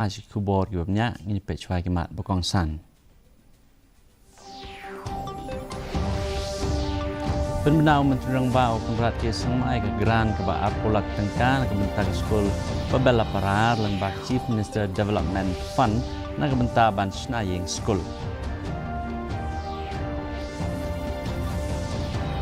Aji kubor gibnya ini pecwai gimat bokong san. Penbenau Menteri Rang Bau Kongrat ke Sangmai ke Gran ke ba Arpolak Tengkan ke bentar skul pebela parar lembah Chief Minister Development Fund na ke bentar ban Snaying School.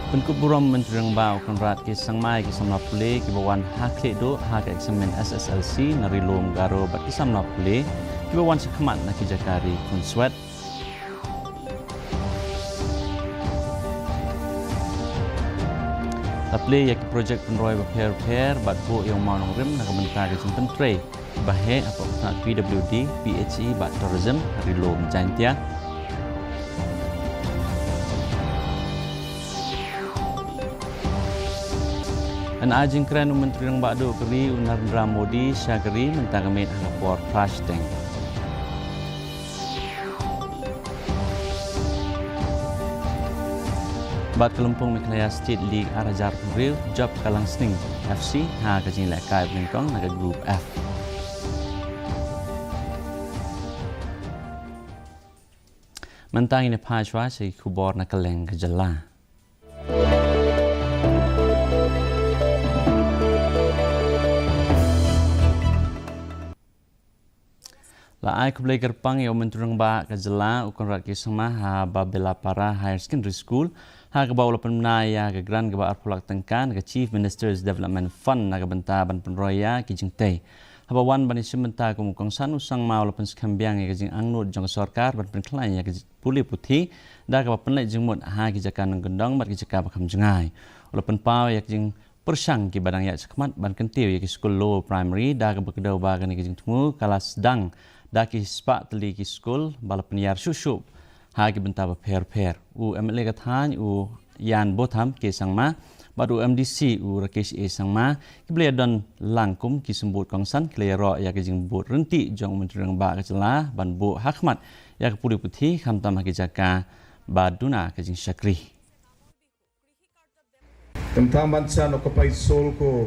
Penkuburam Menteri Rang Bau Kongrat ke Sangmai ke Samla Pule ke bawan hak do hak eksamen SSLC na rilom garo bat ke Samla Pule ke bawan sekhamat na ke Jakari Kunswet. Taple yak projek penroy pair bat bo yang manong rim na kementar ke Jumpen Tray bahe apa nak PWD PHE bat tourism rilom jantia. An ajing keren Menteri Rang Bado keri Narendra Modi syageri mentang amit hangapor crash tank. Bat kelompok Meghalaya State League Arajar Real Job Kalang Sning FC ha kajing lekai bengkong naga Group F. Mentang ini pajwa segi kubor na keleng kejala. Laai kublai gerpang yang Menteri Rang Bau kejala ukon rat kisah ha Babela Para Higher Secondary School ha ke bawah lapan menaya ke Gran ke ba Arpolak Tengkan ke Chief Minister's Development Fund na ke bentar ban penroya ke jingtai. Ha bawan ban isim bentar ke mukong san usang mau lapan sekambiang ke jing angnut jong sarkar ban penkelai ke pulih putih da ke penlai jengmut ha ke jakan gendong bat ke jaka bakam jengai. Lapan pau ya ke jing persang ke badang ya sekmat ban kentiu ya ke school low primary da ke bekedau ba ke jing tunggu kalas sedang da ke spak teli ke school balapan yar syusyup. Hagi bentar per MLA kathan Yan Botham ke sangma baru MDC Rakesh A sangma kibli don langkum ki sembut kongsan klero ya ke jingbut renti jong Menteri Rang Bau kecela ban bu hakmat ya ke puri putih khamtam ke jaka baduna ke jing syakri. Tentang bansa no kapai sol ko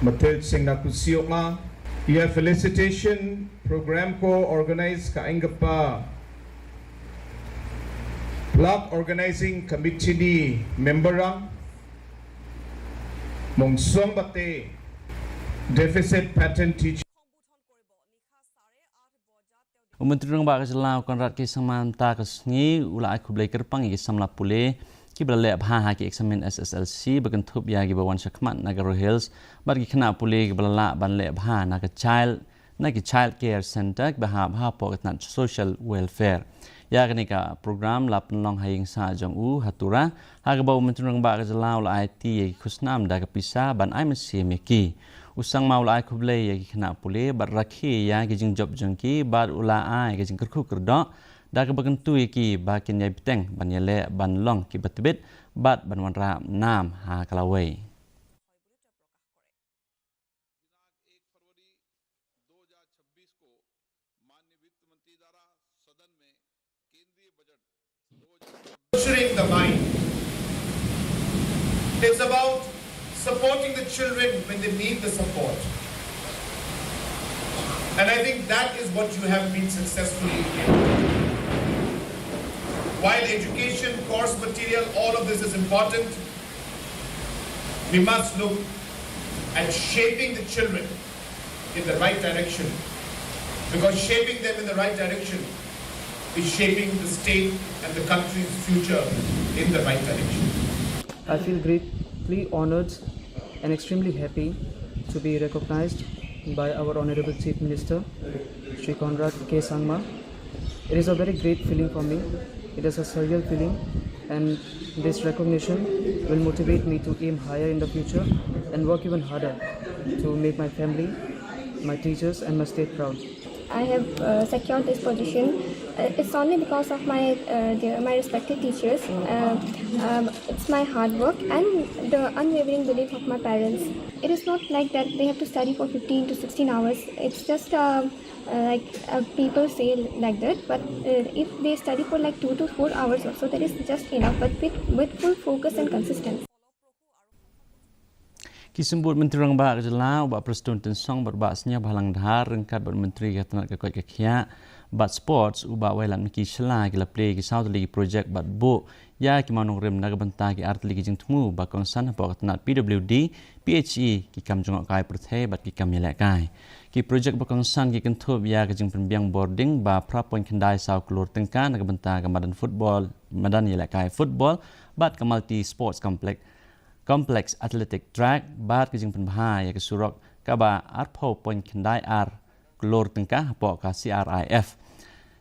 matel sing na kusiok nga ia felicitation program ko organize ka ingapa Block Organizing Committee ni memberang mongsong bate deficit pattern teaching. Menteri Rang Bau kecela ukon rat ke samanta kesni ulai kublai kerpang ke samla pule ki belale bha ki eksamen SSLC begentup ya ki bawan syakmat Nagaro Hills bar ki kena pule ki belala ban le bha na ke child care center bah pokok social welfare. Ya kini ka program lap nong haying sa jong hatura ha ke bau Menteri Rang Bau kecela ulai IT kusnam da ke pisa ban ai mesi meki usang mau ulai kublai ya ki kena pule bar rakhi ya ki jing job jongki bar ulai ki jing kerku kerdok da ke begentu ki bakin ya biteng ban yele ban long ki betbit bat ban wanra nam ha kalawai. Nurturing the mind. It's about supporting the children when they need the support. And I think that is what you have been successfully doing. While education, course material, all of this is important, we must look at shaping the children in the right direction. Because shaping them in the right direction is shaping the state and the country's future in the right direction. I feel greatly honored and extremely happy to be recognized by our Honorable Chief Minister, Shri Conrad K. Sangma. It is a very great feeling for me. It is a surreal feeling, and this recognition will motivate me to aim higher in the future and work even harder to make my family, my teachers and my state proud. I have secured this position. It's only because of my respected teachers. It's my hard work and the unwavering belief of my parents. It is not like that they have to study for 15 to 16 hours. It's just people say like that. But if they study for like 2 to 4 hours or so, that is just enough. But with full focus and consistency. Kisembut Menteri Rang Ba Kejelau ba Preston Tensong berbasnya bahalang dahar rengkat ber Menteri Ketanat Kekoi Kekia bat sports uba wailan miki shela gila play ki South League project bat bo ya ki manung rem naga benta ki art league jing tmu ba kongsan ba Ketanat PWD PHE ki kam jongok kai perthe bat ki kam yelek kai ki project ba kongsan ki kentup ya ke jing penbiang boarding ba prapon kendai South Kelur Tengka naga benta ke madan football madan yelek kai football bat ke multi sports complex athletic track bat ke jing penbahaya ke surok kaba arpo point kendai ar Kelur Tengkah po ka CRIF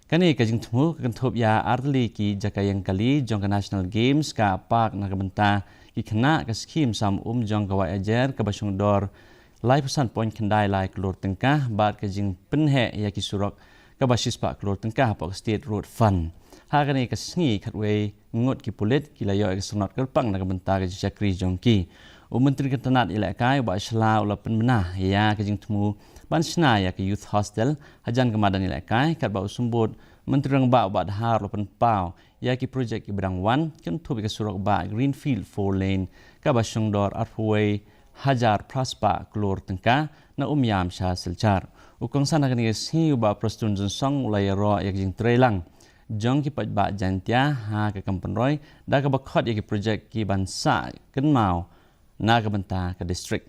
kani ke jing tmu ke kentup ya artli ki jakayang kali jong ke national games ka park naga benta ki kena ke skim sam jong ke wajer ke basung dor lai pesan point kendai lai Kelur Tengkah bat ke jing penhe ya ki surok ke basis pak Kelur Tengkah po state road fund ha kani ke sngi khatwei ngot ki pulit ki layo ke senot kerpang naga benta ke jakri jongki Menteri Ketanat Ilakai ba shla ula penmenah ya ke jing tmu ban shna ya ke youth hostel hajan ke madan Ilakai kat ba usumbut Menteri Rang Ba ba dhar ula penpau ya ki projek ki bidang 1 kan tu ke surok ba greenfield 4 lane ka ba shungdor arpway hajar praspa Kelur Tengka na yam sha silchar ukong sana kan si ba Preston Song ulai ro ya jing trelang jong ki pat ba jantia ha ke kampenroi da ka ba khot ya ki projek ki bansa kan mau naga benta ke district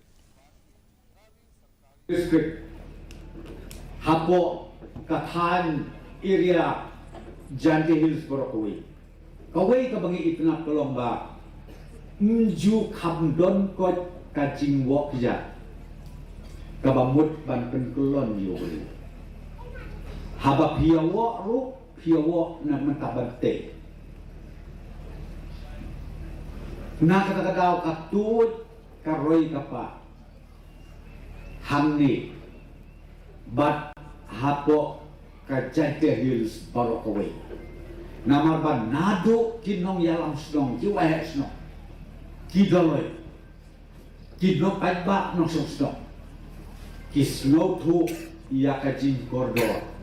hapo kathan area Jante Hills Borokaway kawai ka bangi itna kolong ba mju khamdon ko kajing wok ja kabamut ban penkulon yo haba piawo na mentabante na kata-kata katut karoi kapa hamni bat hapo kajate hills Borokaway namar ban nado kinong yalam snong jiwa snong kidoloi kidno paiba nong snong kisno tu yakajin kordor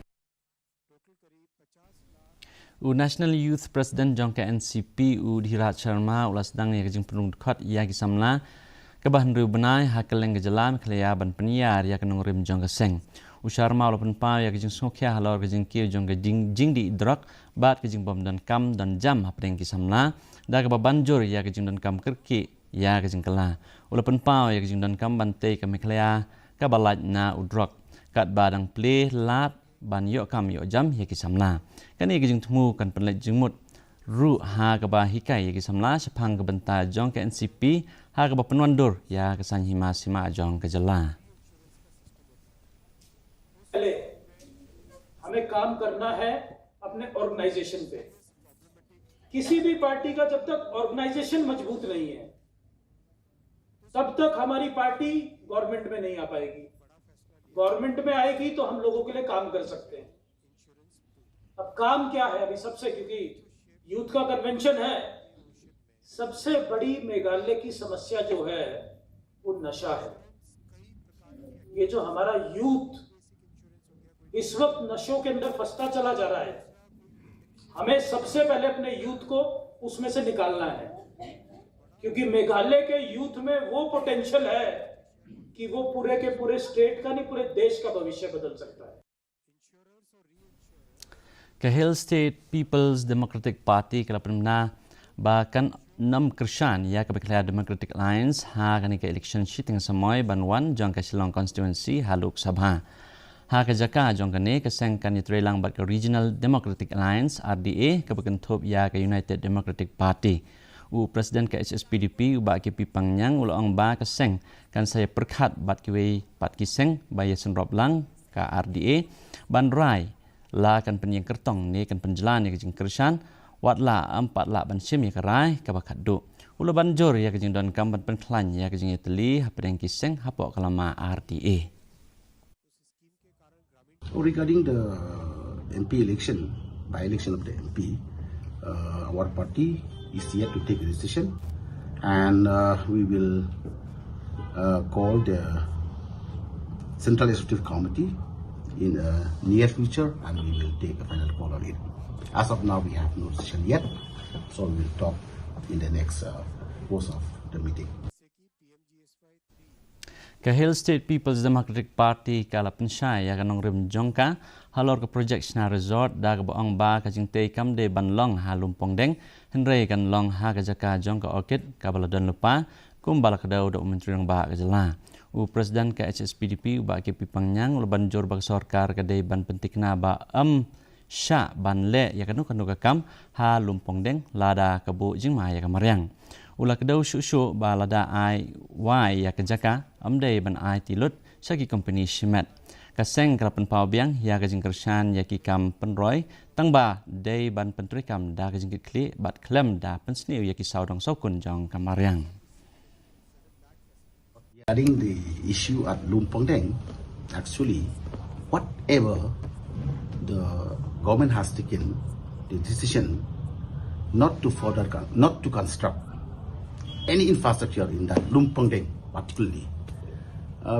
National Youth President Jong NCP Dhirat Sharma ulas sedang ya kejing penung dekat ya kisamla kebahan riu benai hakeleng kejelam kelaya ban peniar ya kenung rim Jong Keseng Sharma ula penpau ya kejing sokya halor kejing kiu Jong kejing di drak bat kejing bom dan kam dan jam hapeng kisamla da keba banjur ya kejing dan kam kerki ya kejing kela ula penpau ya kejing dan kam bante kami kelaya kabalat na udrak kat badang play lat ban yok kam yok jam ya kisamla kani kejing temu kan penlet jengmut ru ha ke ba hikai ya kisamla sepang ke benta Jong ke NCP ha ke ba penwandur ya kesan hima sima Jong ke jela पहले हमें काम करना है अपने ऑर्गेनाइजेशन पे किसी भी पार्टी का जब तक ऑर्गेनाइजेशन मजबूत नहीं है तब तक हमारी पार्टी गवर्नमेंट में नहीं आ पाएगी गवर्नमेंट में आएगी तो हम लोगों के लिए काम कर सकते हैं अब काम क्या है अभी सबसे क्योंकि यूथ का कन्वेंशन है सबसे बड़ी मेघालय की समस्या जो है वो नशा है ये जो हमारा यूथ इस वक्त नशों के अंदर फंसता चला जा रहा है हमें सबसे पहले अपने यूथ को उसमें से निकालना है क्योंकि मेघालय के यूथ में वो पोटेंशियल है कि वो पूरे के पूरे स्टेट का नहीं पूरे देश का भविष्य बदल सकता है ke Hill State People's Democratic Party ke lapna bahkan 6 Krishan ya ke Beklaya Democratic Alliance ha kani ke election shooting samoy banwan jong ke Shillong constituency haluk sabha ha ke jaka jong kani ke sengkan yitrelang bat ke Regional Democratic Alliance RDA ke bekentup ya ke United Democratic Party Presiden ke HSPDP ba ke Pipangyang ulong ba ke seng kan saya perkhat bat ke pat kiseng ba yesen roblang ke RDA ban rai la kan penyeng kertong ni kan penjelan ya kejing kersan wat la 4 la ban sim ya kerai ka bakat do ulo banjur ya kejing don kam ban penklan ya kejing iteli hapeng kiseng hapo kalama RDA regarding the MP election by election of the MP our party is yet to take a decision and we will call the Central Executive Committee in the near future and we will take a final call on it. As of now, we have no decision yet, so we will talk in the next course of the meeting. Ke Hill State People's Democratic Party kala pensyai ya kanong rim jongka halor ke projek Sna Resort da ke boong ba ka jing tei kam de ban long ha lumpong deng henrei kan long ha ka jaka jongka orchid ka baladon lupa kum bala ka dau do menteri rang ba ka jela u presiden ke HSPDP ba ke pipangnyang leban jor ba sarkar ka de ban pentikna ba sya ban le ya kanu kanu ka kam ha lumpong deng lada ka bu jing ma ya ka mariang ulah kedau syuk ba lada ai wai ya kejaka amdai ban ai tilut sagi company shimet kaseng kerapan pau biang ya kajing kersan ya ki kam penroy tang ba dei ban pentri kam da kajing kli bat klem da pensniu ya ki saudong sokun jong kamariang. Regarding the issue at Lumpong Deng, actually whatever the government has taken the decision not to construct any infrastructure in that Lumpong Deng particularly,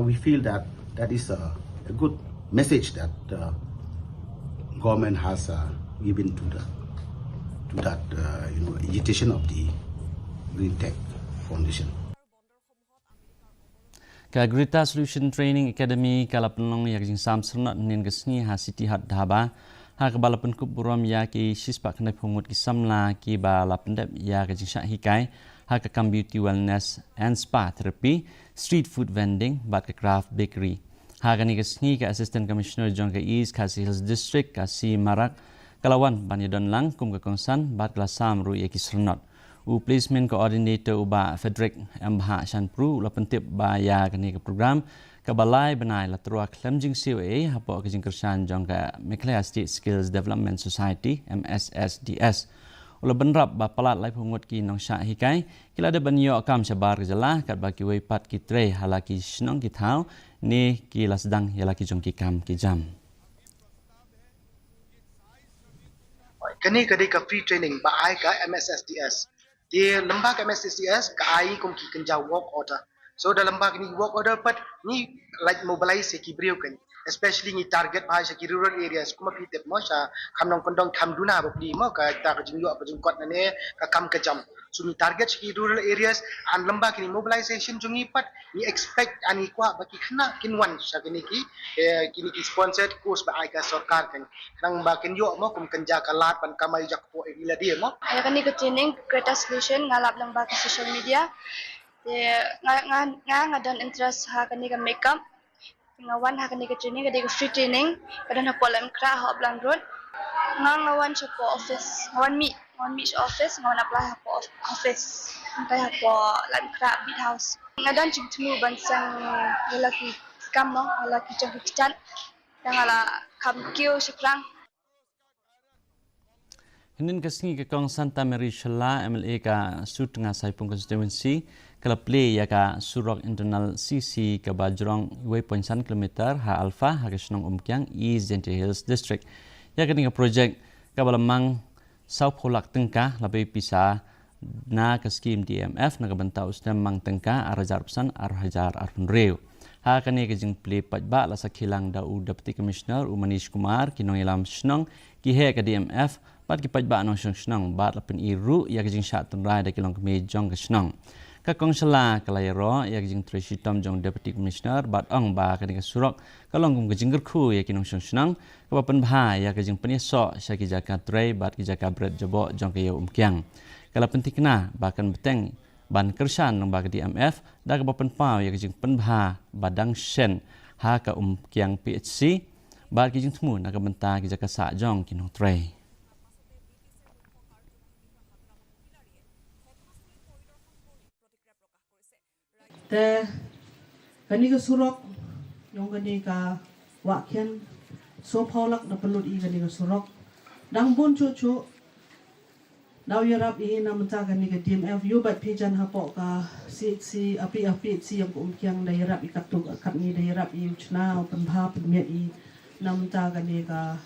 we feel that that is a good message that government has given to that agitation of the Green Tech Foundation. Kagrita Solution Training Academy kala penong ya jing sam sernat nin gesni ha city hat dhaba ha ke bala penkup buram ya ki sispak kena pungut ki samla ki bala pendep ya ke jing syak hikai ha ke kam beauty wellness and spa therapy street food vending bat ke craft bakery ha ke ni gesni ke assistant commissioner jong ke East KHASI Hills District KHASI Marak kalawan banyadon lang kum ke kongsan bat kelasam ru ya ki sernat u placement coordinator uba Frederick Mbha Shanpru la pentip ba ya ke ni ke program ke balai benai la terua klemjing COA hapo ke jing kersan jong ke MEGHALAYA State Skills Development Society MSSDS ula benrap ba palat lai pungut ki nong syak hikai kila ada banyo kam sabar jelah kat baki wei pat ki tre halaki snong ki thau ni ki la sedang ya laki jong ki kam ki jam kani kadai ka free training ba ai ka MSSDS di lembag MSSDS ka ai kum ki kenja work order so dalam lembag ni work order pat ni like mobilize ki brio kan especially ni target ba sa ki rural areas kuma pitep mo sa kamnong kondong kamduna ba di mo ka ta ka jingyo apa jingkot na ne ka kam ka jam so ni target sa ki rural areas an lembag ni mobilization jungi pat ni expect ani kwa ba ki khna kinwan sa kini ki sponsored course ba ai ka sarkar kan nang ba kinyo mo kum kenja kalat pan kamay jak po ila dia mo ay kani ko training greater solution ngalap lang ba ka social media nga don interest ha kani ka makeup ngawan ha kani ka training kadi ka free training kada na polam kra ha blang road ngawan sa po office ngawan meet sa office ngawan apply ha po office antay ha po lan kra bit house ngadan chimtmu bansang lalaki kam mo lalaki jang kichan ngala kam kyo sikrang Hinin kesini ke kong Santa Mary Shela MLA ka Sut nga Saipung constituency kala play ya ka Surok Internal CC ka Bajrong 2.1 km ha Alpha ha Kisnong Umkyang East Gentle Hills District ya ka nga project ka balamang South Polak tengka labay pisa na ka scheme DMF na kabanta usna mang tengka arajarpsan arhajar arpunreu ha kani ka jing play patba la sa khilang da u deputy commissioner Manish Kumar kinong ilam snong ki he ka DMF pat ki pajba nong snong bat lapin iru ya jing shat tunrai da kilong me jong ka snong ka kongsala kalayro ya jing Tracy Tom jong deputy commissioner bat ong ba ka surok kalong kum jing gerku ya kinong snong ka pen bha ya jing penieso sya ki jaka tray bat ki jaka bread jobo jong ka yo umkyang kala pentikna bahkan beteng ban kersan nong ba ka DMF da ka pen pau ya jing pen bha badang shen ha ka umkyang PHC bat ki jing tmu na ka benta ki jaka sa jong kinong tray te kani ka surok yung kani ka wakyan so paulak na pelud i kani ka surok dang bon chuchu daw yarap i na menta kani ka DMF yu bat pijan hapo ka CHC api yang kumkyang da yarap i katuk kat ni da yarap i uchna penbha penmiat i na menta kani ka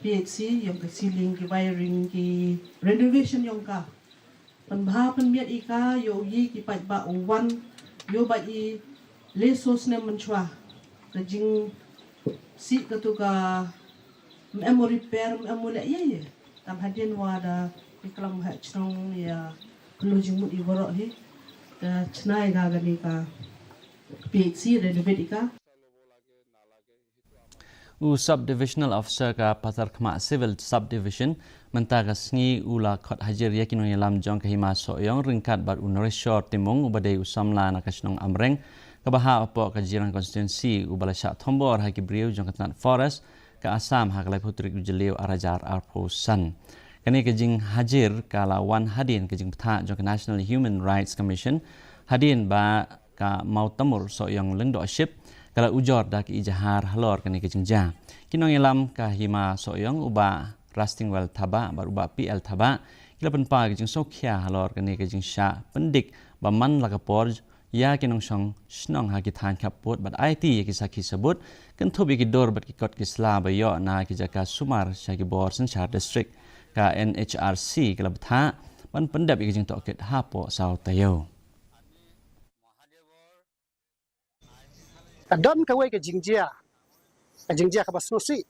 PHC yung ka ceiling ki wiring ki renovation yung ka penbha penmiat i ka yo yi ki pat ba wan yo ba i lesos ne menchwa kajing si katuka memory repair memory ye tam hadin wada iklam ha chnong ya pelujing mut i borok hi da chnai ga gani ka PHC renovate ika. Subdivisional officer ka Pasar Khama Civil Subdivision mentaga sngi ula khot hajar yakin lam jong ka hima soyong ringkat bat unresor timung ubadai usamla na kasnong amreng kabaha apo ka jiran constituency ubala sya thombor ha kibriu jong katnat forest ka Assam ha kalai putrik ujeliu arajar arposan kani kejing hajar kala wan hadin kejing ptha jong National Human Rights Commission hadin ba ka mau tamur soyong lengdoship kalau ujor dak ijahar halor kani kejingja kinong ilam ka hima soyong uba rusting well thaba bar uba PL thaba kila penpa kejing sokhya halor kani kejing sha pendik baman lakapor ya kinong song snong ha kithan kapot bat IT kisaki sebut kentobi kidor bat kikot kisla bayo na kijaka sumar syagi bor senchar district ka NHRC kila betha ban pendap kejing toket hapo sau tayo Kadon kawai ke jingjia ke basnusi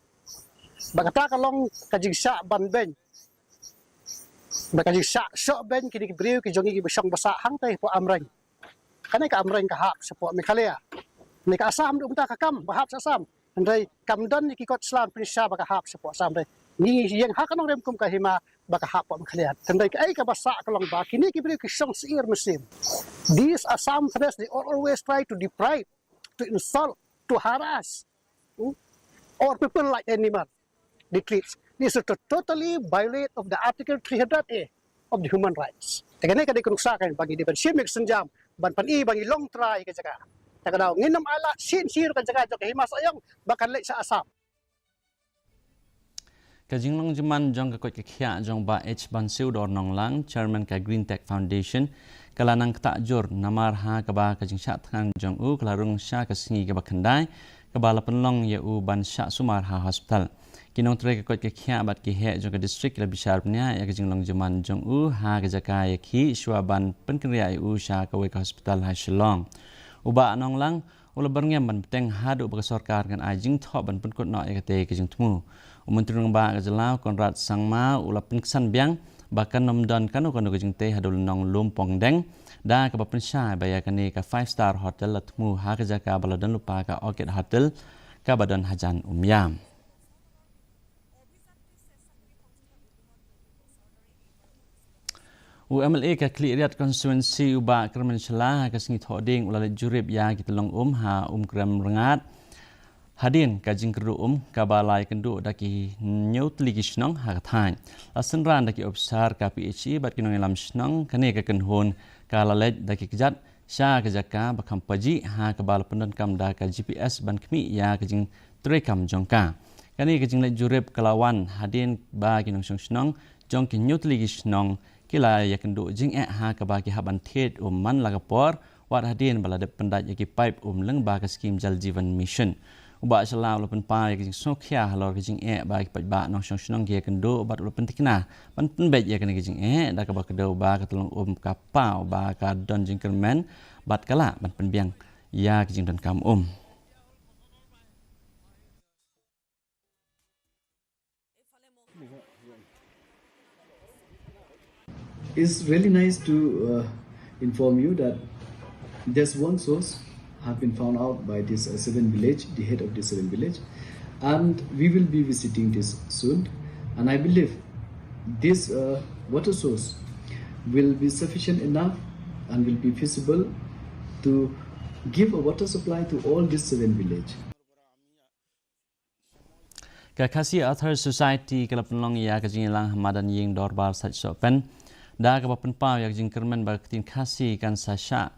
bagata kalong ke jingsa ban ben baka jingsa sok ben kini briu ki jongi ki besong basa hang teh po amreng kana ka amreng ka hap sepo Meghalaya ni ka Assam du ta ka kam bahap Assam andai kamdon ni ki kot Islam Prisha baka hap sepo Assam dei ni yang ha kanong rem kum ka hima baka hap po Meghalaya tandai ka ai ka basa kalong ba kini ki briu ki song siir musim these Assam threats they always try to deprive to insult, to harass, or people like animal. Decrees. This is to totally violate of the Article 300A of the Human Rights. Tagay na kuruksakan bagi di pansimik senjam, ban pani bagi long try ka jaga. Taga daw nginam ala sincere ka jaga jo himas ayong bakan lek sa Assam. Kajinglong jaman jong ka kya jong ba H ban siu dor nong lang chairman ka Green Tech Foundation kalanang takjur namar ha kaba kajing sya thang jong u kalarung sya kasingi kaba khandai kaba lapenlong ya u ban sya sumar ha hospital kinong tre ka kya bat ki he jong ka district la bishar pnya ya kajinglong jaman jong u ha ka jaka ya ki shwa ban penkria u sya ka we ka hospital ha Shillong uba nong lang ula berngem ban peteng hadu ba sarkar kan ajing tho ban penkot no ya kate kajing tmu Menteri ba ka jala Konrad Sangma ula penksan biang bahkan nomdan kanu kajing te hadul nong lumpong deng da ka papensha baya kani ka 5-star hotel latmu ha ka jaka baladan lupa ka Orchid Hotel ka badan hajan umyam UMLA ka Kliat constituency uba kerman shala ka singi thoding ula jurib ya kitlong ha krem rengat hadin kajing keru kabalai kendu daki nyutli kisnong ha thain asenran daki obsar ka PHE bat kinong lam snong kane ka kenhon ka lalet daki kejat sha ka jaka bakam paji ha kabal pendon kam da ka GPS ban kmi ya kajing trekam jongka kane kajing le jurib kelawan hadin ba kinong snong jong ki nyutli kisnong kila ya kendu jing ha ka ba ki haban thet man lagapor wat hadin balade pendat yaki pipe leng ba ka skim jal jivan mission uba salam lapan pa ya sokhya halor kejing ba ki ba nong snong ge kendo bat lapan tikna pan penbet ya kene kejing da ka ba kedo ba ka tolong ka pa ba ka don jing kermen bat kala ban penbiang ya kejing don kam It's really nice to inform you that there's one source have been found out by this 7 village, the head of the 7 village, and we will be visiting this soon. And I believe this water source will be sufficient enough and will be feasible to give a water supply to all these 7 village. KHASI Author Society kalapnlong ya kajingilang hamadan ying dorbal sach sopen da ka papenpa ya jing kermen ba tin KHASI kan sasha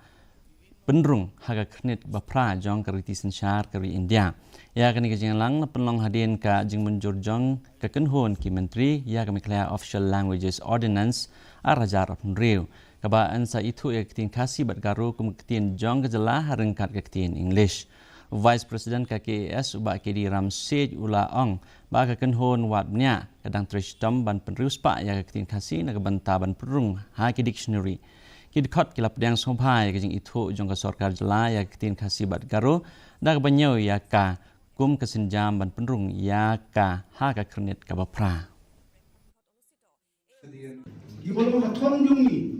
penrung haga khnit ba pra jong kariti senchar kari India ya kani kajingilang penlong hadin ka jing munjur jong ka kenhon ki menteri ya ka Meghalaya Official Languages Ordinance arajar apnriu ka ba ansa itu ya tin KHASI bat garu kum tin jong ka jela harengkat ka tin English Vice President KKS uba kedi Ramsej ula ong ba ka kenhon wat nya kadang tristom ban penrius pa ya ka tin KHASI na ka banta ban perung ha ki dictionary ki dikot kilap dang sompai ka jing itu jong ka sarkar jela ya ka tin KHASI bat garu da ka banyo ya ka kum ka sinjam ban penrung ya ka ha ka kernit ka bapra ibolong ka thong jungi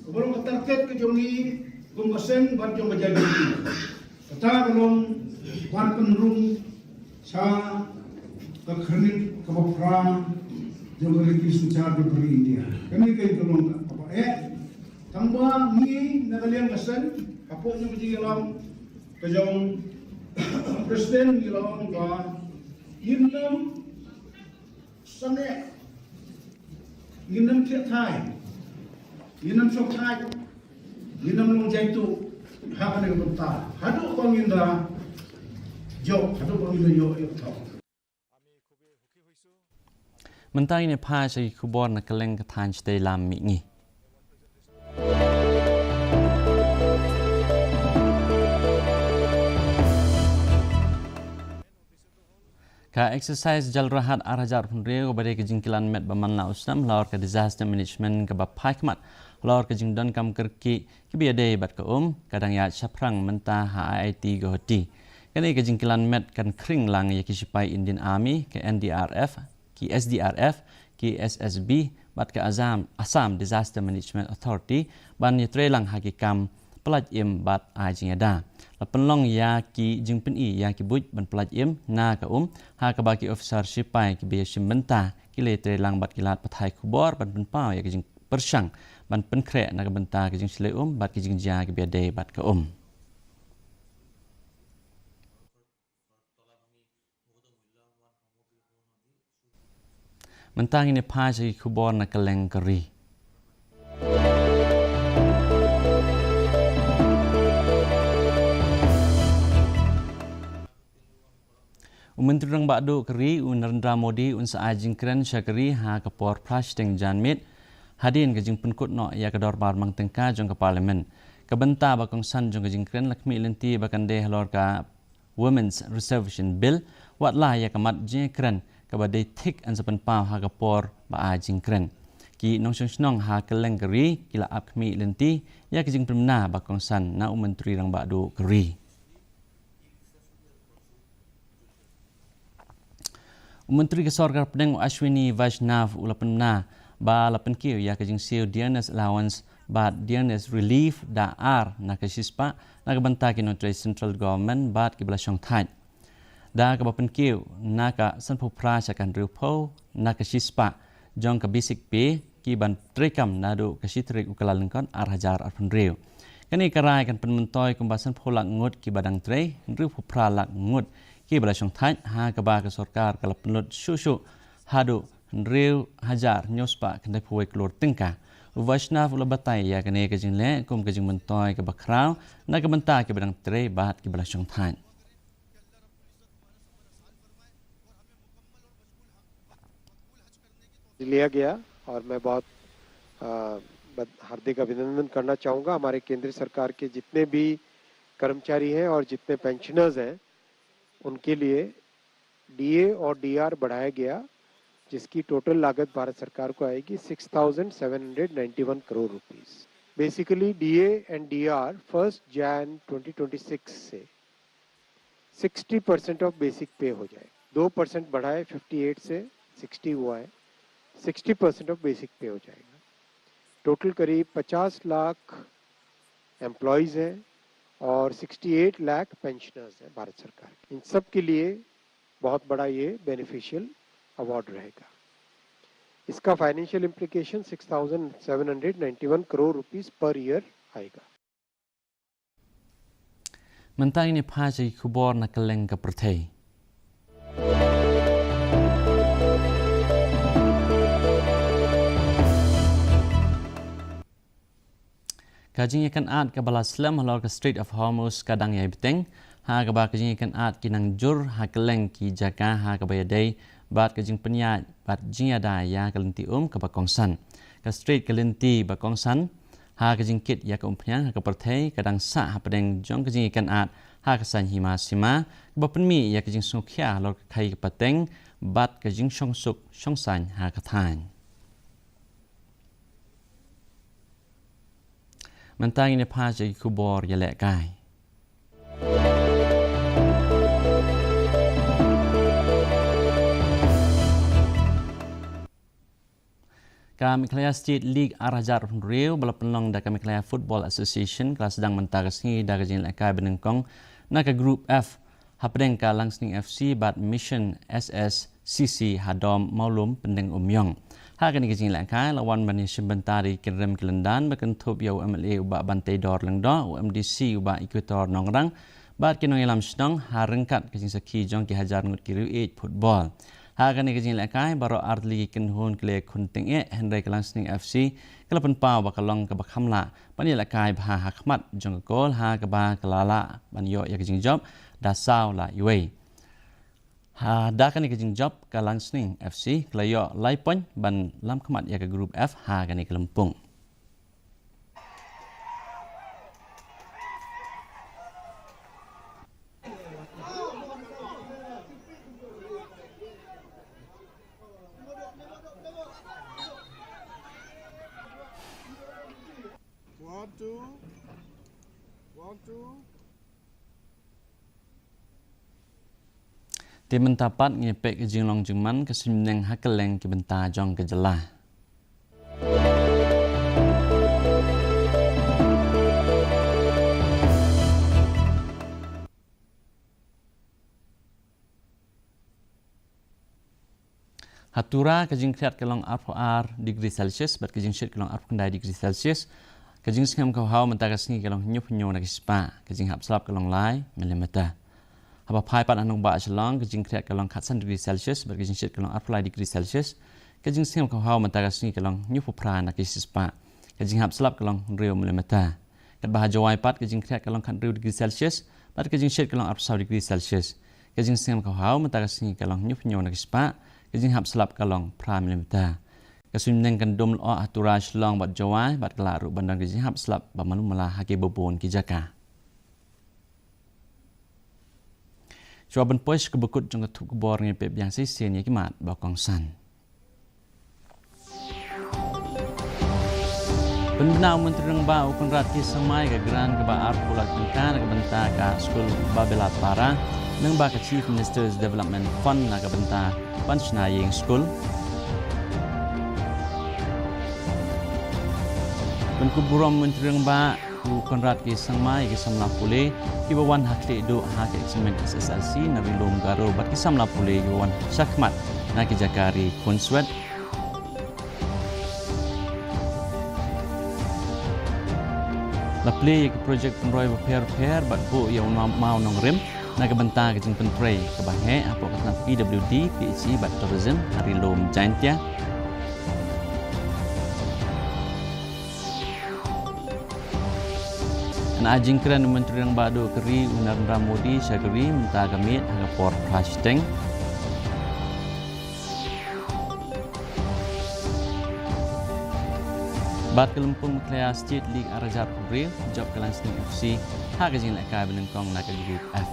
ibolong ka target ka jungi kum kasen bat yung majadi kata kalong ban penrung sa kakhanik kabafra yung beri sucar yung beri India kami kayo kalong apa tangba ni nagaliang kasen kapo yung majilang kajong presiden gilang ka yinam sange yinam kiatai yinam sokai yinam long jaitu hakan ng bentar hadu panginda jok hadu panginda yo ito mentang ini pa sa kubor na kaleng katan stay lam mi ka exercise jal rahat arajar punre ko bare ke jingkilan met baman la ustam lawar ka disaster management ka ba paikmat lawar ka jingdan kam kerki ki biade bat ka kadang ya chaprang menta HIIT go hoti kani ka jingkilan met kan kring lang ya ki sipai Indian Army ke NDRF ki SDRF ki SSB bat ka Assam Disaster Management Authority ban yetre lang hakikam pelaj im bat ajingada penlong ya ki jingpen ya ki buj ban pelaj im na ka ha ka baki officer sipai ki be simbenta ki letre lang bat kilat pathai kubor ban penpau ya ki jing persang ban penkre na ka benta ki jing sile bat ki jing ja ki be de bat ka mentang ini pa si kubor na kaleng keri Menteri Rang Bakdo Keri Narendra Modi unsa ajing keren syakari ha kapor prash teng janmit hadin ke jing penkut no ya kedor bar mang tengka jong ke parlimen kebenta bakong san jong ke jing keren lakmi lenti bakan de halor ka Women's Reservation Bill watlah ya kamat jing keren kabadai tik an sapan pau ha kapor ba ajing keren ki nong snong ha keleng keri kila ap kmi lenti ya ke jing pemna bakong san na Menteri Rang Bakdo Keri Menteri Kesorgar Pedeng Ashwini Vaishnav ulapenna ba lapen kiu ya kajing siu dearness allowance ba dearness relief da ar na kasispa na kabanta kino tre central government ba ki blasong thai da ka bapen kiu na ka sanpu pra sakan rupo na kasispa jong ka basic pay ki ban trekam na do kasitrik ukalalengkon ar hajar arpun riu kani karai kan penmentoy kumbasan pholak ngut ki badang tre rupo pra lak ngut ki blasong thai ha ka ba ka sarkar kala penlut susu hadu riu hajar nyospa kandai puai klor tingka Vaishnav ulabatai ya kane ka jingle kum ka jing mentoy ka bakrau na ka benta ki badang tre bat ki blasong thai लिया गया और मैं बहुत हार्दिक अभिनंदन करना चाहूँगा हमारे केंद्र सरकार के जितने भी कर्मचारी हैं और जितने पेंशनर्स हैं उनके लिए डीए और डीआर बढ़ाया गया जिसकी टोटल लागत भारत सरकार को आएगी 6,791 crore rupees basically DA and DR 1 Jan 2026 से 60% ऑफ बेसिक पे हो जाए 2% बढ़ाए 58 से 60 हुआ है 60% ऑफ बेसिक पे हो जाएगा टोटल करीब 50 लाख एम्प्लॉयज़ हैं और 68 लाख पेंशनर्स हैं भारत सरकार इन सब के लिए बहुत बड़ा ये बेनिफिशियल अवार्ड रहेगा इसका financial implication 6,791 crore rupees per year आएगा mentang ini phaji kubor na kaleng ka prathei kajing ikan at ka bala slam halor ka Strait of Hormuz kadang yai beteng ha ka ba kajing ikan at kinang jur ha kaleng ki jaka ha ka bayadai bat kajing penya bat jingada ya kalenti ka ba kongsan ka Strait kalenti ba kongsan ha kajing kit ya ka umpnya ha ka parthei kadang sa ha pedeng jong kajing ikan at ha ka san hima sima ba penmi ya kajing sukya halor ka khai ka pateng bat kajing songsuk songsan ha ka than mentang ini phaji kubor ya lek kai MEGHALAYA State League Arajar Rio bala penlong da MEGHALAYA Football Association kelas sedang mentagasni da gajin lakai benengkong na ke Group F hapdeng ka langsning FC bat Mission SSCC hadom maulum pendeng umyong. Hakan gajin lakai lawan bani simbentari kirem kelendan berkentup ya UMLA uba bantai dor lengdo UMDC uba Equator nongrang bat kinong ilam sedang harengkat gajin saki jong ki hajar ngut kiriu 8 football. Hagan ni kajing lakai baro artli kenhun kle kunting Henry Langsning FC kelapan pau bakalong ke bakhamla pani lakai bah hakmat jong gol ha ke ba kelala ban yo ya kajing job da saw la iwe ha da kan ni kajing job ke Langsning FC kelayo lai pon ban lam khmat ya ke group F ha kan ni kelempung. Tim mentapat ngepek ke jinglong jengman ke simneng hakeleng ke benta jong ke jelah. Hatura ke jing kriat ke long R degree Celsius bat ke jing shit ke long R kendai degree Celsius ke jing singam kau hau mentagasni ke long nyup nyo na kispa ke jing hap selap ke long lai milimeter. Apa pai pat anong ba chalong ke jing kriat ke long 4 degree Celsius ber ke jing shit ke long R degree Celsius ke jing singam kau hau mentagasni ke long nyup pra na kispa ke jing hap selap ke long rio milimeter. Kat bah jawai pat ke jing kriat ke long 4 degree Celsius bat ke jing shit ke long R degree Celsius ke jing singam kau hau mentagasni ke long nyup nyo na kispa ke jing hap selap ke long pra milimeter. Ke simneng kan dom lo atura chalong bat jawai bat kelaru bandang ke jing hap selap ba malu malah hake bobon ki jaka. Jawaban pois kebekut jong ketuk kebor ngepep yang sisen ya kimat bakong san. Pendana Menteri Reng Ba ukun rat ki samai ke geran ke ba arpulak tengkan ke benta ka skul Babela Para nang ba ke Chief Minister's Development Fund na ke benta Panchnaying School. Penkuburam Menteri Reng Ba ukun rat ki samai ke samla pule ki bawan hakli do hak eksamen SSLC na rilom garo bat ki samla pule ki bawan syakmat na ki jakari konswet. La play ke projek penroy pair bat bo ya mau nong rem na ke benta ke jing pentrei ke bahe apa kata PWD PhD bat tourism hari lom jantia. Na jingkran Menteri Reng Ba do keri Narendra Modi syageri minta gamit haga port hashtag. Bat kelempung MEGHALAYA State League Arajar Rio job ke Langsning FC haga jing lakai benengkong na ke group F.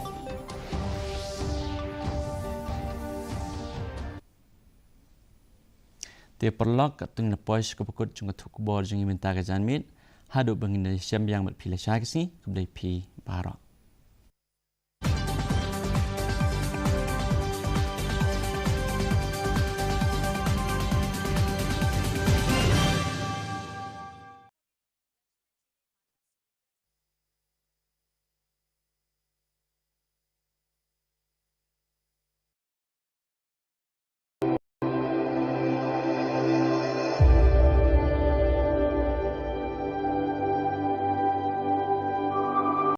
Te perlok katung na pois ke pekut jung ketuk bor jing minta ke janmit Hadap bangin dari siam yang berpilih syagsi kebelah pi barok.